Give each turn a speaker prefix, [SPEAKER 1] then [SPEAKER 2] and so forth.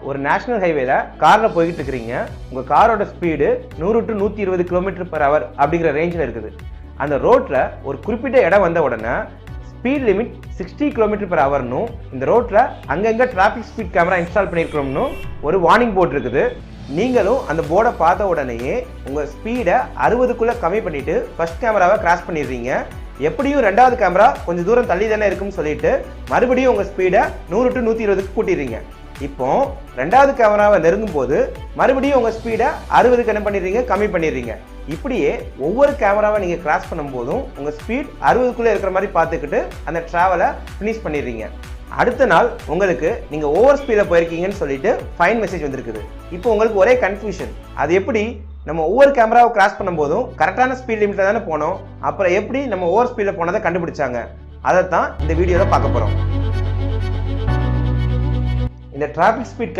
[SPEAKER 1] ஒரு நேஷனல் ஹைவேல கார்ல போய்கிட்டு இருக்கிறீங்க. உங்க காரோட ஸ்பீடு 100 to 120 km/h அப்படிங்கிற ரேஞ்சில் இருக்குது. அந்த ரோட்ல ஒரு குறிப்பிட்ட இடம் வந்த உடனே ஸ்பீட் லிமிட் 60 km/h இந்த ரோட்ல அங்கங்க டிராஃபிக் ஸ்பீட் கேமரா இன்ஸ்டால் பண்ணியிருக்கிறோம்னு ஒரு வார்னிங் போர்டு இருக்குது. நீங்களும் அந்த போர்டை பார்த்த உடனேயே உங்க ஸ்பீடை 60க்குள்ள கம்மி பண்ணிட்டு ஃபர்ஸ்ட் கேமராவை கிராஸ் பண்ணிடுறீங்க. எப்படியும் ரெண்டாவது கேமரா கொஞ்சம் தூரம் தள்ளி தானே இருக்குன்னு சொல்லிட்டு மறுபடியும் உங்க ஸ்பீடை 100 to 120க்கு கூட்டிடுறீங்க. இப்போ ரெண்டாவது கேமராவை நெருங்கும் போது மறுபடியும் உங்க ஸ்பீடை 60க்கு என்ன பண்ணிடுறீங்க, கம்மி பண்ணிடுறீங்க. இப்படியே ஒவ்வொரு கேமராவை நீங்க கிராஸ் பண்ணும் போதும் உங்க ஸ்பீட் 60க்குள்ள இருக்கிற மாதிரி பார்த்துக்கிட்டு அந்த டிராவலை ஃபினிஷ் பண்ணிடுறீங்க. அடுத்த நாள் உங்களுக்கு நீங்க ஓவர் ஸ்பீடில் போயிருக்கீங்கன்னு சொல்லிட்டு ஃபைன் மெசேஜ் வந்திருக்குது. இப்போ உங்களுக்கு ஒரே கன்ஃபியூஷன், அது எப்படி நம்ம ஒவ்வொரு கேமராவை கிராஸ் பண்ணும்போதும் கரெக்டான ஸ்பீட் லிமிட்ல தானே போனோம், அப்புறம் எப்படி நம்ம ஓவர் ஸ்பீடில் போனதை கண்டுபிடிச்சாங்க? அதைத்தான் இந்த வீடியோவில் பார்க்க போறோம். இந்த டிராஃபிக் ஸ்பீட்